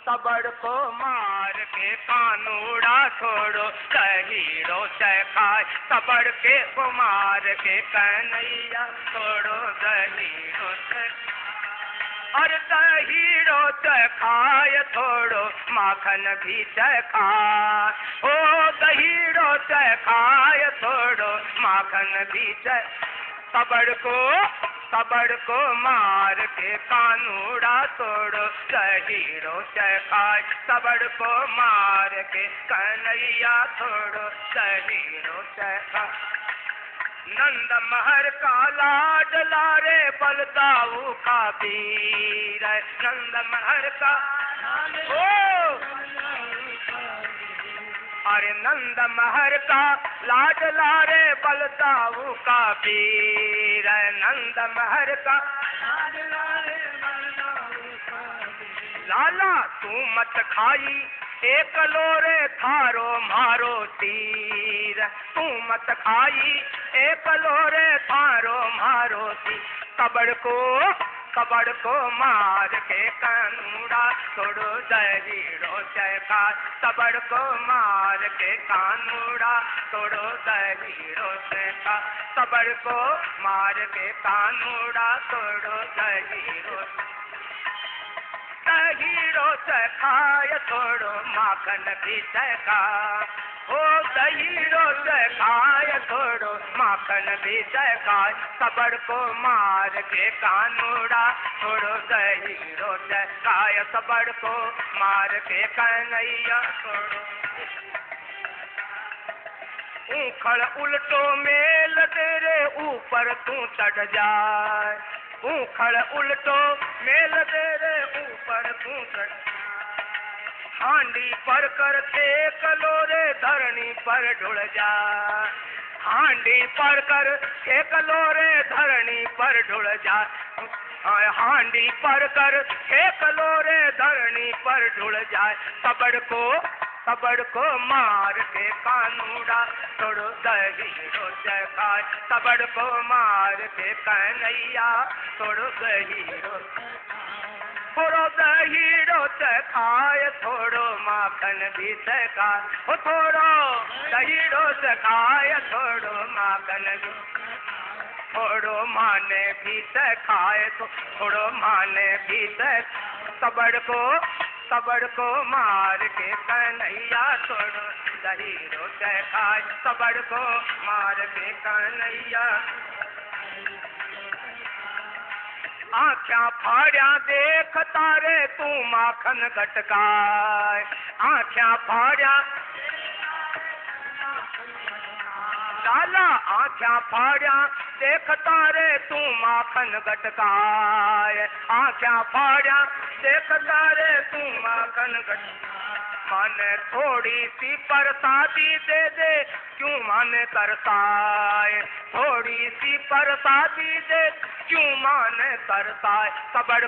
सबड़ को मार के कानूड़ा छोड़ो दहीड़ो चखाए, सबड़ के को मार के कन्हैया छोड़ो दहीड़ो चखाए। और दहीड़ो चखाए थोड़ो माखन भी चखाए, ओ दहीड़ो चखाए थोड़ो माखन भी चखाए। सबड़ को मार के कानूड़ा तोड़ो दहीड़ो चखाए, सबड़ को मार के कन्हैया तोड़ो दहीड़ो चखाए। नंद महर का लाडला रे बलदाऊ का वीर, नंद महर का ओ अरे नंद महर का लाडला रे बलदाऊ का वीर, नंद महर का लाला तू मत खाई एक लोरे थारो मारो तीर, तू मत खाई एक लोरे थारो मारो तीर। सबड़ को मार के कानूड़ा तोड़ो दहीड़ो चखाए, सबड़ को मार के कानूड़ा तोड़ो दहीड़ो चखाए, सबड़ को मार के कानूड़ा तोड़ो दहीड़ो चखाए थोड़ो माखन भी चखाए, ओ दहीड़ो चखाए थोड़ो माखन भी चखाए, सबड़ को मार के कानूड़ा थोड़ो दहीड़ो चखाए, सबड़ को मार के कन्हैया थोड़ो। ऊखड़ उल्टो मेल तेरे ऊपर तू चढ़ जाए, ऊखड़ उल्टो मेल तेरे ऊपर तू चढ़, हांडी पर कर फेंक लो रे धरनी पर ढुल जा, हांडी पर कर फेंक लो रे धरनी पर ढुल जा, हांडी पर कर फेंक लो रे धरनी पर ढुल जाए। सबड़ को मार के कानूड़ा तोड़ो दहीड़ो चखाए, सबड़ को मार के कन्हैया तोड़ो दहीड़ो, थोड़ो दहीड़ो चखाए थोड़ो माखन भी चखाए, ओ थोड़ो दहीड़ो चखाए थोड़ो माखन भी, थोड़ो माने भी चखाए तो थोड़ो माने भी चखाए। सबड़ को मार के कन्हैया तोड़ो दहीड़ो चखाए, सबड़ को मार के कन्हैया। आँख्या फाड़िया देख तारे तू माखन घटकाए, आँख्या फाड़िया लाला आँख्या फाड़िया देख तारे तू माखन घटकाए, आँख्या फाड़िया देख तारे तू माखन घटकाए। माने थोड़ी सी परसादी दे दे क्यों माने तरसाए, थोड़ी सी परसादी दे क्यों माने तरसाए। सबड़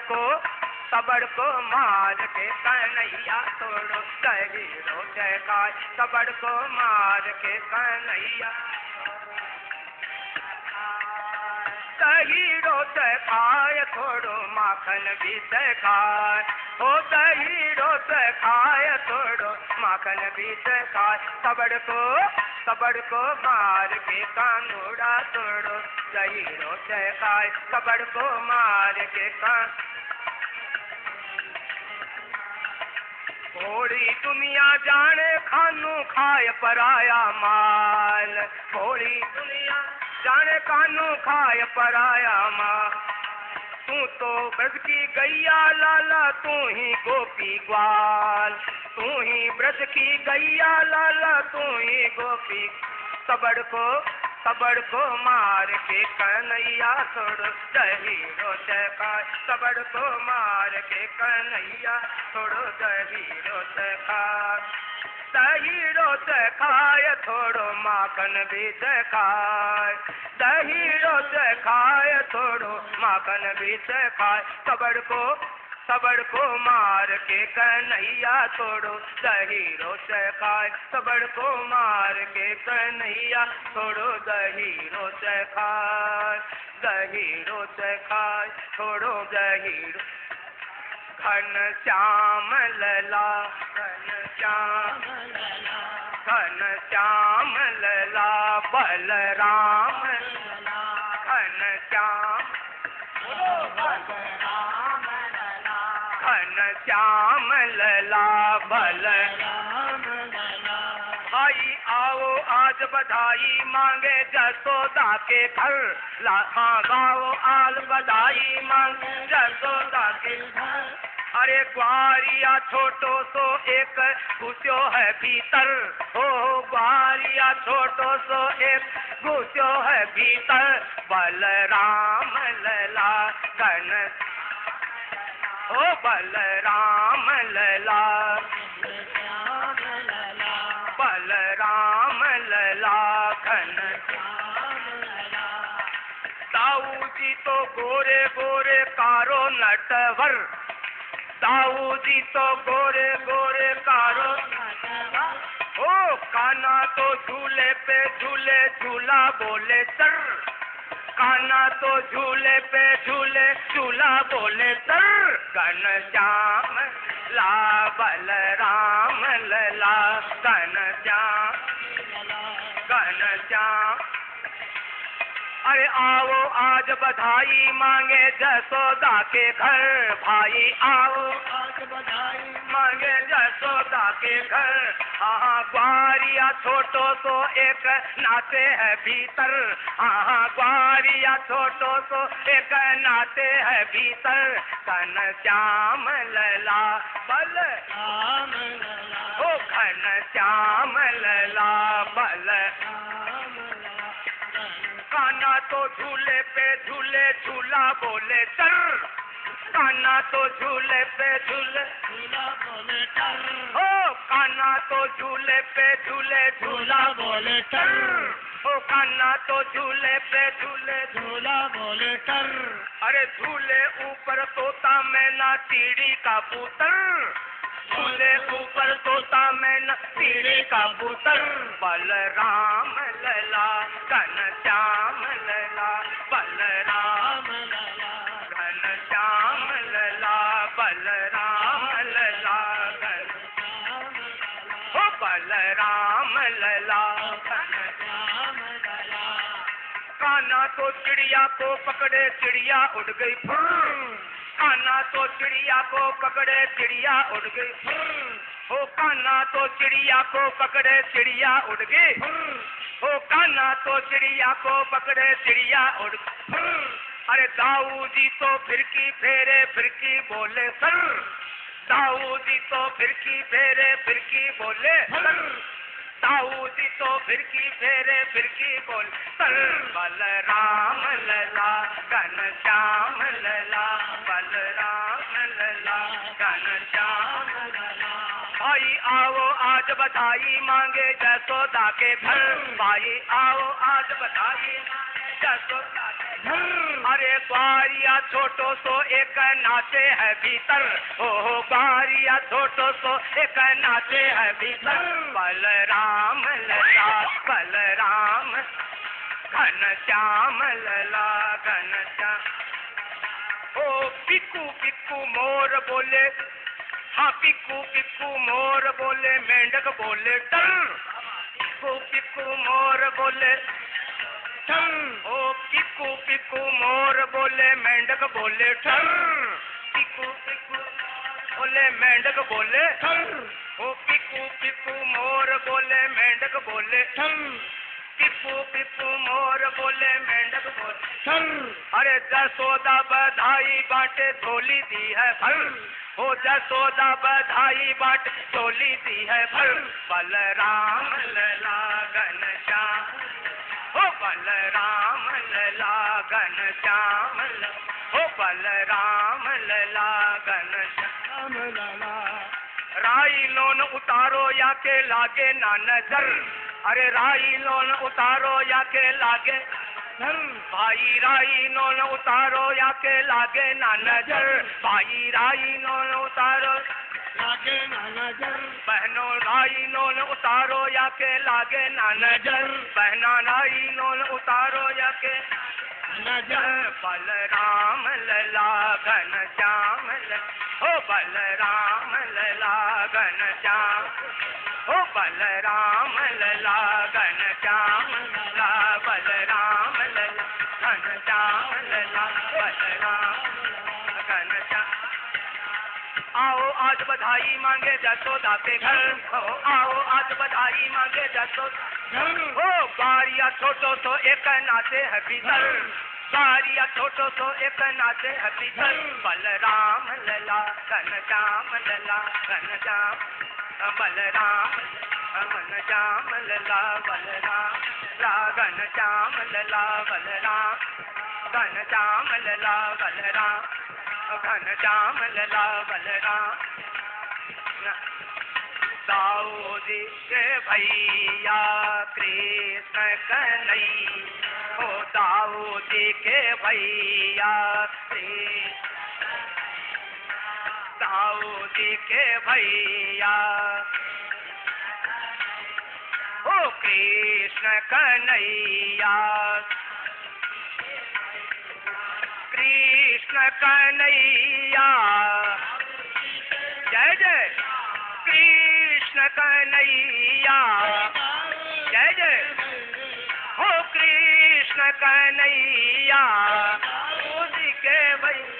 को मार के कन्हैया तोड़ो दहीड़ो चखाए, सबड़ को मार के कन्हैया दहीड़ो चखाए थोड़ो माखन भी चखाए, ओ दहीड़ो चखाए थोड़ो माखन भी चखाए। सबड़ को मार के कानूड़ा तोड़ो दहीड़ो चखाए, सबड़ को मार के थोड़ी दुनिया जाने खानू खाए पराया माल, थोड़ी दुनिया जाने कानू खाए पराया माल। तू तो ब्रज की गैया लाला तू ही गोपी ग्वाल, तू ही ब्रज की गैया लाला तू ही गोपी। सबड़ को मार के कन्हैया तोड़ो दहीड़ो चखाए, सबड़ को मार के कन्हैया तोड़ो दहीड़ो चखाए, दहीड़ो चखाए थोड़ो माखन भी चखाए, दहीड़ो चखाए थोड़ो माखन भी चखाए। सबड़ को मार के कन्हैया तोड़ो दहीड़ो चखाए, सबड़ को मार के कन्हैया तोड़ो दहीड़ो चखाए, दहीड़ो चखाए थोड़ो दहीड़ो घन श्याम लला घन श्याम लला घन श्याम लला बलराम लला घन श्याम घन श्याम लला बलराम लला। भाई आओ आज बधाई मांगे जसोदा के घर, हाँ गाओ आज बधाई मांगे जसोदा के घर। अरे ग्वारिया छोटो सो एक घुस्यो है भीतर, ओ ग्वारिया छोटो सो एक घुस्यो है भीतर, बलराम लला घन ओ बलराम लला बलराम लला घन। दाऊ जी तो गोरे गोरे कारो नटवर, दाऊ जी तो गोरे गोरे कारो नटवर। ओ काना तो झूले पे झूले झूला बोले चर, काना तो झूले पे झूले झूला बोले चर, घन श्याम ला बलराम लला घन श्याम घन श्याम। अरे आओ आज बधाई मांगे जसोदा के घर, भाई आओ आज बधाई मांगे जसोदा के घर। हाँ ग्वारिया छोटो सो एक नाते है भीतर, हाँ ग्वारिया छोटो सो एक नाते है भीतर, घन श्याम लला बलराम लला ओ घन श्याम लला बलराम लला। काना तो झूले पे झूले झूला बोले चर, काना तो झूले पे झूले झूला बोले चर, ओ काना तो झूले पे झूले झूला बोले चर, ओ काना तो झूले पे झूले झूला बोले चर। अरे झूले ऊपर तोता मैना तीड़ी का पुतर, झूले ऊपर तोता मैना तीड़ी का पुतर, बलराम लला घन श्याम लला बलराम लला घन श्याम लला बलराम लला घन ओ बलराम लला घन श्याम लला। काना तो चिड़िया को पकड़े चिड़िया उड़ गई फुर, काना तो चिड़िया को पकड़े चिड़िया उड़ गई, ओ काना तो चिड़िया को पकड़े चिड़िया उड़ गई, ओ काना तो चिड़िया को पकड़े चिड़िया उड़। अरे दाऊ जी तो फिरकी फेरे फिरकी बोले सर, दाऊ जी तो फिरकी फेरे फिरकी बोले सर, दाऊ जी तो फिरकी फेरे फिरकी बोल सर, बलराम लला घन श्याम लला बलराम लला घन श्याम लला। भाई आओ आज बधाई मांगे जसोदा के घर, भाई आओ आज बधाई मांगे जसोदा के घर। अरे ग्वारिया छोटो सो एक नाचे है भीतर, ओ ग्वारिया छोटो सो एक नाचे है भीतर, बलराम लला बलराम घन श्याम लला घन श्याम। ओ पिकू पिकू मोर बोले, हाँ पिकू पिकू मोर बोले मेंढक बोले टर, पिकू पिकू मोर बोले ठर, ओ पिकू पिकू मोर बोले मेंढक बोले ठर, पिकू पिकू बोले मेंढक बोले ठर, ओ पिकू पिकू मोर बोले मेंढक बोले ठर, पिकू पिकू मोर बोले मेंढक बोले ठर। अरे जसोदा बधाई बांटे झोली दी है भर, ओ जसोदा बधाई बाट झोली दी है भर, बलराम लला घन श्याम ओ बलराम लला घन श्याम ओ बलराम लला घन श्याम लला। राई लोन उतारो या के लागे ना नजर, अरे राई लोन उतारो या के लागे भाई राई लोन उतारो या के लागे ना नजर, भाई राई लोन उतारो लागे ना नजर, बहनों राई लोन उतारो या के लागे ना नजर, बहना राई लोन उतारो या के नजर, बलराम लला घन श्याम ओ बलराम लला घनश्याम, ओ बलराम लला घनश्याम लला, बलराम लला घनश्याम लला, बलराम घनश्याम। आओ आज बधाई मांगे जसोदा के घर, आओ आज बधाई मांगे जसोदा, ओ बारिया छोटो तो एक नाचे है भीतर, बारिया छोटो तो एक नाचे है भीतर, बलराम लला घनश्याम लला घनश्याम, बलराम घनश्याम लला, बलराम ला घनश्याम लला, बलराम घनश्याम लला, बलराम घनश्याम लला, बलराम। दाऊद के भैया कृष्ण कन्हैया, ओ दाऊद के भैया दाऊद के भैया, ओ कृष्ण कन्हैया, कृष्ण कन्हैया, जय जय कृष्ण कन्हैया, जय जय हो कृष्ण कन्हैया, दाऊद के भैया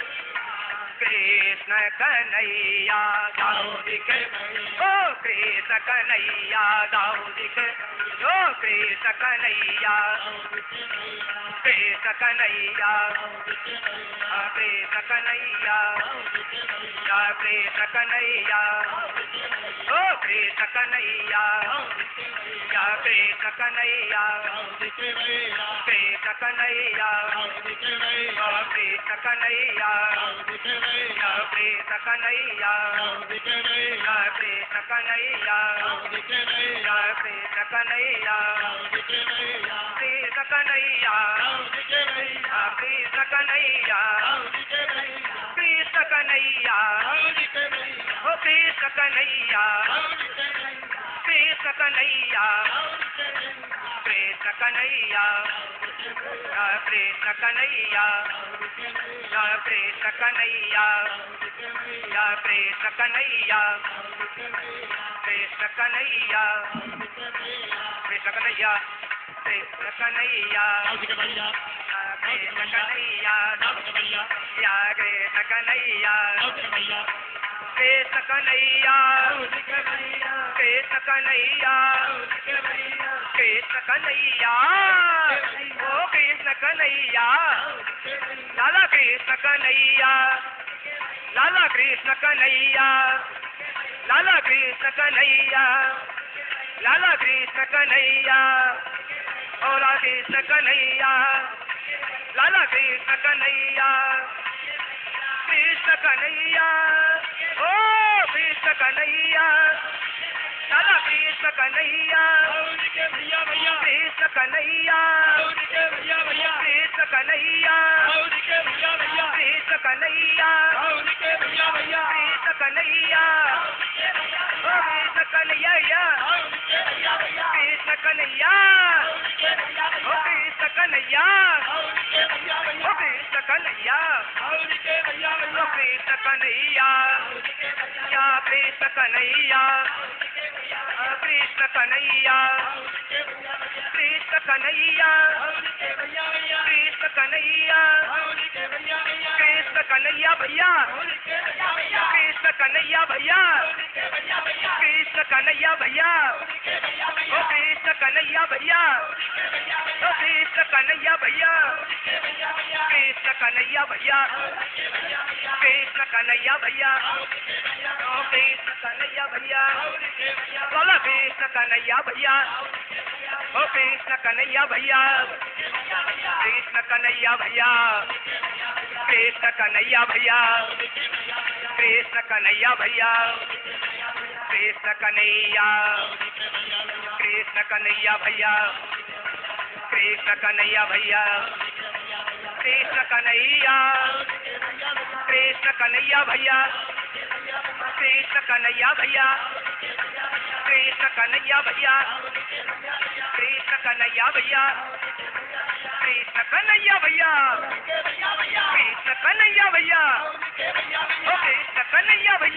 कृष्ण कन्हैया, दाऊद के ओ कृष्ण कन्हैया, दाऊद के ओ कृष्ण कन्हैया, कृष्ण कन्हैया, कृष्ण कन्हैया, कृष्ण कन्हैया, ओ कृष्ण कन्हैया, कृष्ण कन्हैया, कृष्ण कन्हैया, कृष्ण कन्हैया, कृष्ण कन्हैया, कृष्ण कन्हैया, कृष्ण कन्हैया, कृष्ण कन्हैया, कृष्ण कन्हैया, कृष्ण कन्हैया, हो कृष्ण कन्हैया, कृष्ण कन्हैया, कृष्ण कन्हैया, कृष्ण कन्हैया, कृष्ण कन्हैया, कृष्ण कन्हैया, कृष्ण कन्हैया, कृष्ण कन्हैया, कृष्ण कन्हैया, कृष्ण कन्हैया, या कृष्ण कन्हैया, कृष्ण कन्हैया, कृष्ण कन्हैया, कृष्ण कन्हैया, ओ कृष्ण कन्हैया, लाला कृष्ण कन्हैया, लाला कृष्ण कन्हैया, लाला कृष्ण कन्हैया, लाला कृष्ण कन्हैया, ओ राधा कृष्ण कन्हैया, लाला कृष्ण कन्हैया, कृष्ण कन्हैया, ओ कृष्ण कन्हैया, लाला कृष्ण कन्हैया, कृष्ण कन्हैया, कृष्ण कन्हैया, कृष्ण कन्हैया, कृष्ण कन्हैया, ओ कृष्ण कन्हैया, कृष्ण कन्हैया, ओ कृष्ण कन्हैया, ओ कृष्ण कन्हैया, ओ कृष्ण कन्हैया, या कृष्ण कन्हैया, कृष्ण कन्हैया, कृष्ण कन्हैया, कृष्ण कन्हैया, कृष्ण कन्हैया भैया, कृष्ण कन्हैया भैया, कृष्ण कन्हैया भैया, ओ कृष्ण कन्हैया भैया, ओ कृष्ण कन्हैया भैया, कृष्ण कन्हैया भैया, कृष्ण कन्हैया भैया, ओ कृष्ण कन्हैया भैया, बोला कृष्ण कन्हैया भैया, ओ कृष्ण कन्हैया भैया, कृष्ण कन्हैया भैया, कृष्ण कन्हैया भैया, कृष्ण कन्हैया भैया, कृष्ण कन्हैया, कृष्ण कन्हैया भैया, कृष्ण कन्हैया भैया, कृष्ण कन्हैया, कृष्ण कन्हैया भैया, कृष्ण कन्हैया भैया, कृष्ण कन्हैया भैया, कृष्ण कन्हैया भैया, कृष्ण कन्हैया भैया, कृष्ण कन्हैया भैया, ओ कृष्ण कन्हैया भैया।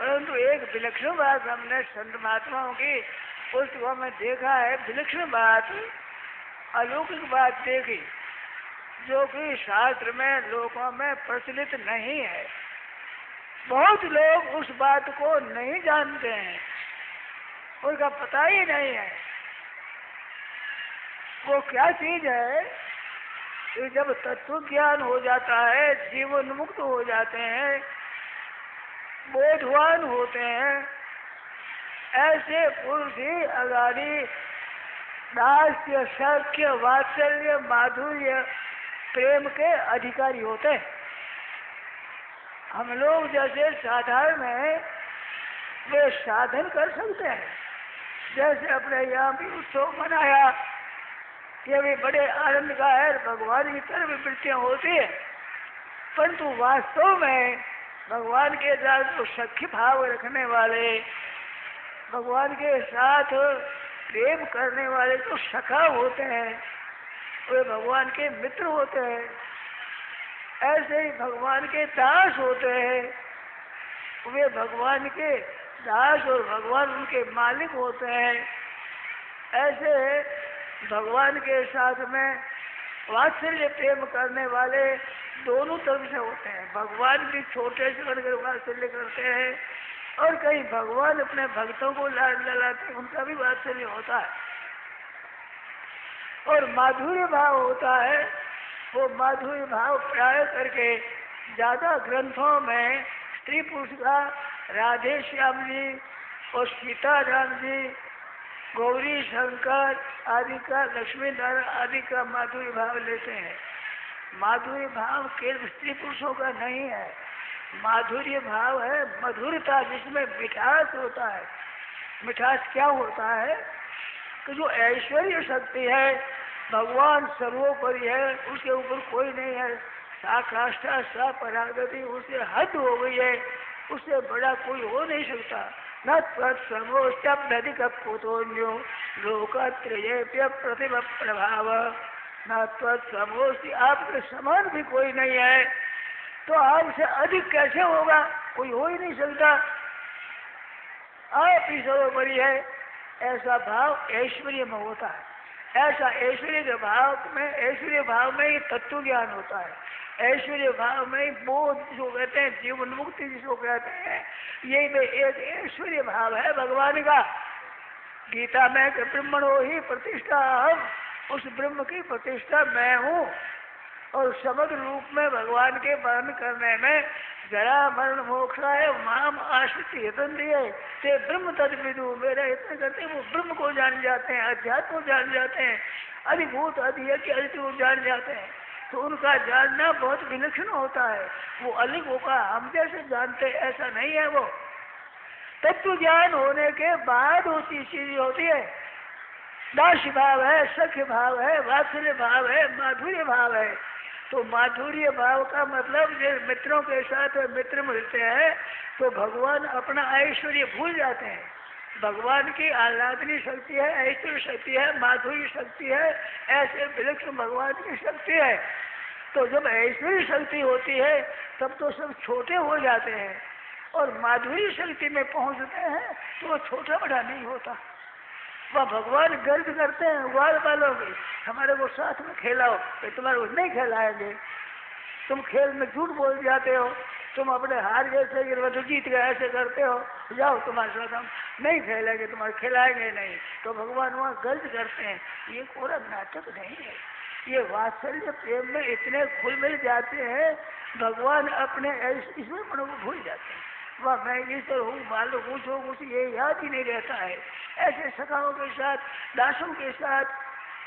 परंतु एक विलक्षण बात हमने संत महात्माओं की पुस्तकों में देखा है, विलक्षण बात, अलौकिक बात देखी, जो कि शास्त्र में लोगों में प्रचलित नहीं है। बहुत लोग उस बात को नहीं जानते हैं, उनका पता ही नहीं है वो क्या चीज है कि जब तत्व ज्ञान हो जाता है, जीवन मुक्त हो जाते हैं, बोधवान होते हैं, ऐसे पुरुष ही अगाड़ी दास्य, सख्य, वात्सल्य, माधुर्य, प्रेम के अधिकारी होते हैं। हम लोग जैसे साधारण हैं, वे साधन कर सकते हैं। जैसे अपने यहाँ भी उत्सव मनाया, ये भी बड़े आनंद का है, भगवान की तरफ वृत्तियाँ होती है, परंतु वास्तव में भगवान के साथ जो सख्य भाव रखने वाले, भगवान के साथ प्रेम करने वाले जो सखा होते हैं, वे भगवान के मित्र होते हैं। ऐसे ही भगवान के दास होते हैं, वे भगवान के दास और भगवान उनके मालिक होते हैं। ऐसे भगवान के साथ में वात्सल्य प्रेम करने वाले दोनों तरफ से होते हैं। भगवान भी छोटे से बनकर वात्सल्य करते हैं, और कहीं भगवान अपने भक्तों को लाड ललाते हैं, उनका भी वात्सल्य होता है। और माधुर्य भाव होता है, वो माधुर्य भाव प्राय करके ज्यादा ग्रंथों में स्त्री पुरुष का राधे श्याम जी और सीता राम जी, गौरी शंकर आदि का, लक्ष्मी नारायण आदि का माधुर्य भाव लेते हैं। माधुर्य भाव केवल स्त्री पुरुषों का नहीं है, माधुर्य भाव है मधुरता, जिसमें मिठास होता है। मिठास क्या होता है कि जो ऐश्वर्य शक्ति है, भगवान सर्वोपरि है, उसके ऊपर कोई नहीं है, साकाष्ठा सा परागति, उससे हद हो गई है, उससे बड़ा कोई हो नहीं सकता। न तत्समोऽस्त्यभ्यधिकः कुतोऽन्यो लोकत्रयेऽप्य प्रतिम प्रभाव, न तत्समोऽस्ति, आपके समान भी कोई नहीं है, तो आपसे अधिक कैसे होगा? कोई हो ही नहीं सकता, आप ही सर्वोपरि है। ऐसा भाव ऐश्वर्य में होता है। ऐसा ऐश्वर्य के भाव में ही तत्व ज्ञान होता है। ऐश्वर्य भाव में बोध जो कहते हैं, जीवन मुक्ति जिसको कहते हैं, यही में एक ऐश्वर्य भाव है भगवान का। गीता में ब्रह्मणो ही प्रतिष्ठा, हम उस ब्रह्म की प्रतिष्ठा मैं हूँ। और समग्र रूप में भगवान के वर्णन करने में जरा मरण मोक्षाय माम आश्रित यतन्ति ते ब्रह्म तद विदु, मेरा इतना करते वो ब्रह्म को जान जाते हैं, अध्यात्म को जान जाते हैं, अधिभूत अधियज्ञ अदिति को जान जाते हैं। तो उनका जानना बहुत विलक्षण होता है, वो अलग होगा, हम जैसे जानते ऐसा नहीं है। वो तत्व ज्ञान होने के बाद होती चीज होती है। दास्य भाव है, सख्य भाव है, वात्सल्य भाव है, माधुर्य भाव है। तो माधुर्य भाव का मतलब जब मित्रों के साथ मित्र मिलते हैं तो भगवान अपना ऐश्वर्य भूल जाते हैं। भगवान की आह्लादनी शक्ति है, ऐश्वर्य शक्ति है, माधुर्य शक्ति है, ऐसे विलक्षण भगवान की शक्ति है। तो जब ऐश्वर्य शक्ति होती है तब तो सब छोटे हो जाते हैं, और माधुर्य शक्ति में पहुंचते हैं तो वो छोटा बड़ा नहीं होता। वह भगवान गर्व करते हैं वाल वालों की, हमारे को साथ में खेलाओ, तो तुम्हारे को नहीं खिलाएंगे। तुम खेल में झूठ बोल जाते हो, तुम अपने हार जैसे तो जीत गए ऐसे करते हो, जाओ तुम्हारे साथ हम नहीं खेलेंगे, तुम्हारे खिलाएंगे नहीं। तो भगवान वहाँ गर्व करते हैं। ये पूरा नाटक नहीं है, ये वात्सल्य प्रेम में इतने घुल मिल जाते हैं, भगवान अपने इसमें मन को भूल जाते हैं। वह मैं ईश्वर हूँ, मालूम कुछ हो, कुछ ये याद ही नहीं रहता है। ऐसे सखाओं के साथ, दासों के साथ,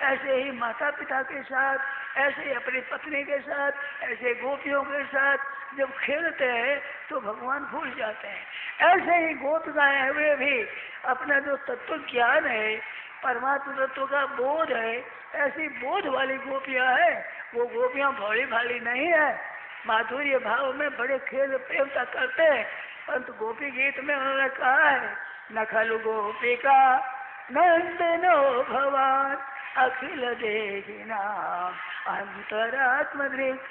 ऐसे ही माता पिता के साथ, ऐसे ही अपनी पत्नी के साथ, ऐसे गोपियों के साथ जब खेलते हैं तो भगवान भूल जाते हैं। ऐसे ही गोपिकाएं हुए भी अपना जो तत्व ज्ञान है, परमात्मा तत्व का बोध है, ऐसी बोध वाली गोपियां है। वो गोपियां भोली भाली नहीं है, माधुर्य भाव में बड़े खेल प्रेमता करते हैं। परंतु गोपी गीत में उन्होंने कहा है, न खलु गोपिका नंदनो भवान अखिल देहिना अंतरात्म दृक्।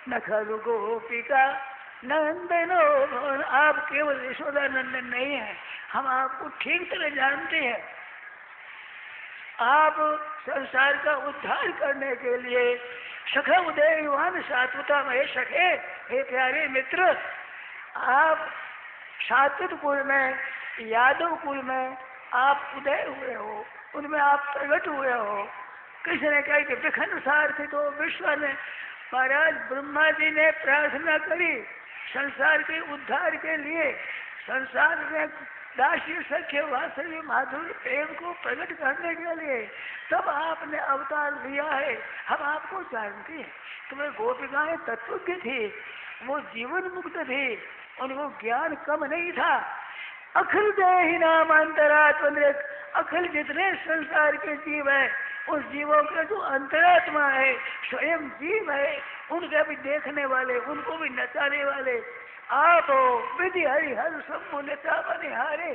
न खलु गोपिका नंदनो, आप केवल यशोदा नंदन नहीं है, हम आपको ठीक तरह जानते हैं। आप संसार का उद्धार करने के लिए सखा उदयवान सात्वता में सखे, हे प्यारे मित्र, आप सात्विक कुल में, यादव कुल में आप उदय हुए हो, उनमें आप प्रकट हुए हो। किसी ने कहा कि विखनुसार थे तो विश्व ने, महाराज ब्रह्मा जी ने प्रार्थना करी संसार के उद्धार के लिए, संसार में दासी सख्य वात्सल्य माधुर्य प्रेम को प्रकट करने के लिए, तब आपने अवतार लिया है। हम आपको जानते हैं, तुम्हें गोपिकाएं तत्वज्ञ थी, वो जीवन मुक्त थी, उनको ज्ञान कम नहीं था। अखिल देहि नाम अंतरात्मा, अखिल जितने संसार के जीव है, उस जीवों के जो अंतरात्मा है, स्वयं जीव है, उनके भी देखने वाले, उनको भी नचाने वाले आप हो। विधि हरि हर शंभु नचा बनिहारे,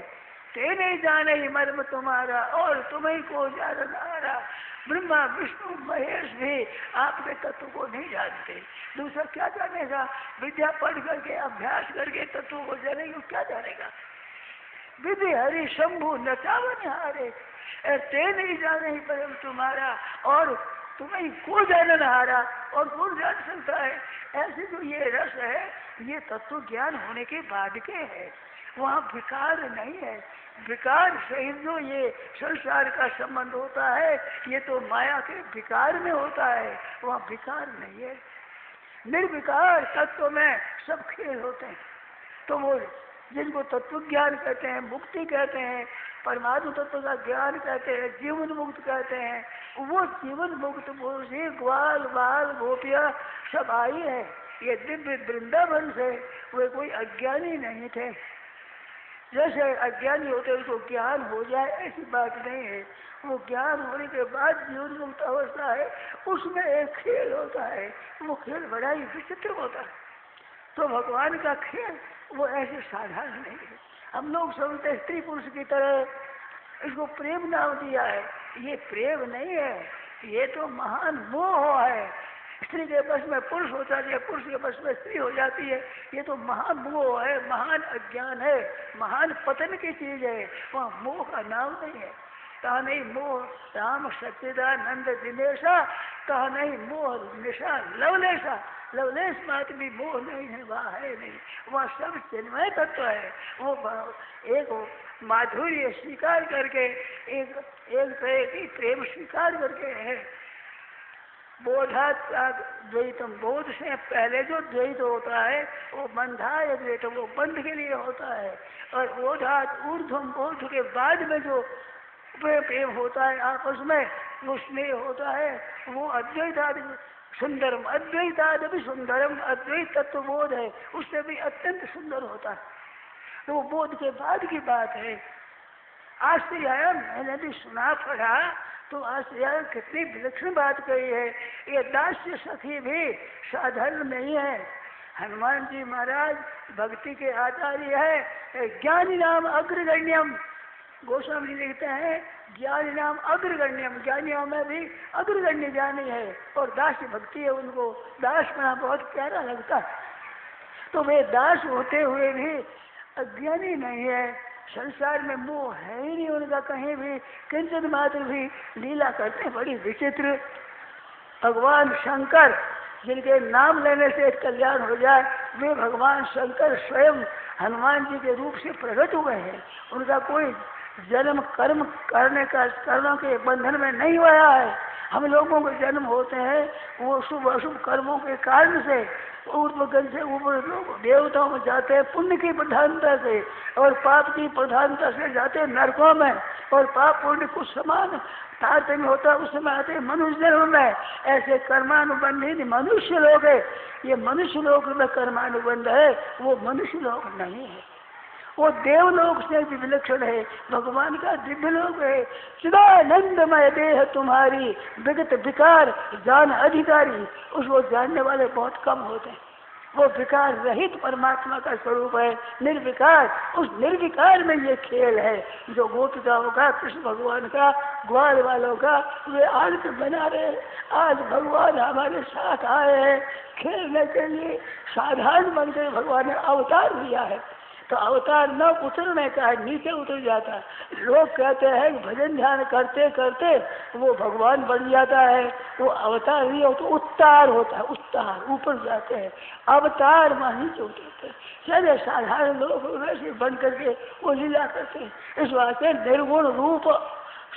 ते नहीं जाने ही मर्म तुम्हारा, और तुम्हें को जानहारा। ब्रह्मा विष्णु महेश भी आपके तत्व को नहीं जानते, दूसरा क्या जानेगा? विद्या पढ़ करके अभ्यास करके तत्व को जानेगा, क्या जानेगा? विधि हरि शंभु नचा बनिहारे, ते नहीं जाने ही परम तुम्हारा, और तुम्हें को जानहारा, और कौन जान सकता है? ऐसे जो ये रस है, ये तत्व ज्ञान होने के बाद के है, वहाँ विकार नहीं है। विकार सहित जो ये संसार का संबंध होता है, ये तो माया के विकार में होता है, वहाँ विकार नहीं है। निर्विकार तत्व में सब खेल होते हैं। तो वो जिनको तत्व ज्ञान कहते हैं, मुक्ति कहते हैं, परमात्म तत्व का ज्ञान कहते हैं, जीवन मुक्त कहते हैं, वो जीवन मुक्त पुरुष ही ग्वाल बाल गोपिया सब आई है। ये दिव्य वृंदावन से वे कोई अज्ञानी नहीं थे। जैसे अज्ञानी होते उसको ज्ञान हो जाए, ऐसी बात नहीं है। वो ज्ञान होने के बाद जीवन मुक्त अवस्था है, उसमें एक खेल होता है, वो खेल बड़ा ही विचित्र होता है। तो भगवान का खेल वो ऐसे साधारण नहीं है। हम लोग समझते स्त्री पुरुष की तरह इसको प्रेम नाम दिया है, ये प्रेम नहीं है, ये तो महान मोह है। स्त्री के बस में पुरुष होता है, पुरुष के बस में स्त्री हो जाती है, ये तो महान मोह है, महान अज्ञान है, महान पतन की चीज है। वहाँ मोह का नाम नहीं है। कहा नहीं मोह राम सच्चिदानंद दिनेशा, कहा नहीं मोह निशा लवलेशा, लवलेश बात भी मोह नहीं है, वहाँ है नहीं, वहाँ सब चिन्मय तत्व है। वो एक माधुर्य स्वीकार करके, एक तरह की प्रेम स्वीकार करके है। बोधात द्वैतम, बोध से पहले जो द्वैत होता है वो बंधाय द्वैत, वो बंध के लिए होता है। और बोधात ऊर्ध्वम, बोध के बाद में जो प्रेम होता है आपस में, वो स्नेह होता है, वो अद्वैतादि सुंदरम, अद्वैतादि भी सुंदरम, अद्वैत तत्व बोध है, उससे भी अत्यंत सुंदर होता है। तो वो बोध के बाद की बात है। आश्चर्य, मैंने भी सुना पढ़ा तो आश्चर्य, कितनी विलक्षण बात कही है। ये दास्य सखी भी साधारण नहीं है। हनुमान जी महाराज भक्ति के आचार्य है। ज्ञानी नाम अग्रगण्यम, गोस्वामी लिखते हैं ज्ञानी नाम अग्रगण्यम, ज्ञानियों में भी अग्रगण्य ज्ञानी है, और दास भक्ति है, उनको दास बना बहुत प्यारा लगता है। तो वे दास होते हुए भी अज्ञानी नहीं है, संसार में मोह है ही नहीं उनका कहीं भी, किंचन मात्र भी। लीला करते बड़ी विचित्र। भगवान शंकर, जिनके नाम लेने से कल्याण हो जाए, वे भगवान शंकर स्वयं हनुमान जी के रूप से प्रकट हुए हैं। उनका कोई जन्म कर्म करने का, कर्मों के बंधन में नहीं हुआ है। हम लोगों के जन्म होते हैं वो शुभ अशुभ कर्मों के कारण से, ऊर्ध्वगन से ऊपर लोग देवताओं में जाते हैं पुण्य की प्रधानता से, और पाप की प्रधानता से जाते हैं नरकों में, और पाप पुण्य कुछ समान तारतम्य होता है, उस समय आते हैं मनुष्य जन्म में। ऐसे कर्मानुबंधी मनुष्य लोग है, ये मनुष्य लोक में कर्मानुबंध है, वो मनुष्य लोक नहीं है, वो देवलोक से भी विलक्षण है, भगवान का दिव्य लोक है। चिदानंदमय देह तुम्हारी, विगत विकार जान अधिकारी, उसको जानने वाले बहुत कम होते हैं। वो विकार रहित परमात्मा का स्वरूप है, निर्विकार। उस निर्विकार में ये खेल है जो गोपिकाओं का, कृष्ण भगवान का, ग्वाल वालों का, वे आज के बना रहे। आज भगवान हमारे साथ आए हैं खेलने के लिए। साधारण बनकर भगवान ने अवतार लिया है, तो अवतार न उतरने का है, नीचे उतर जाता है। लोग कहते हैं भजन ध्यान करते करते वो भगवान बन जाता है, वो अवतार नहीं हो तो उत्तार होता है, उत्तार ऊपर जाते हैं, अवतार वहाँ नीचे उतरते हैं। चले साधारण लोग वैसे बन करके वो लीला करते हैं। इस वास्ते निर्गुण रूप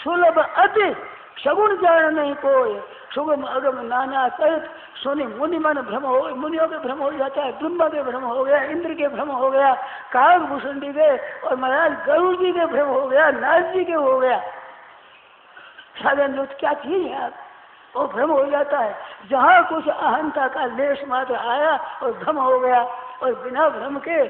सुलभ अति सगुण जान नहीं कोई, सुगम अगम नाना सहित सुनि मुनि मन भ्रम हो, मुनियों के भ्रम हो जाता है, ब्रह्मा के भ्रम हो गया, इंद्र के भ्रम हो गया, काग भूषण जी के और महाराज गरुड़ जी के भ्रम हो गया, नाथ जी के हो गया। साधन जो क्या चीज है आप, वो भ्रम हो जाता है। जहाँ कुछ अहंता का लेश मात्र आया और भ्रम हो गया, और बिना भ्रम के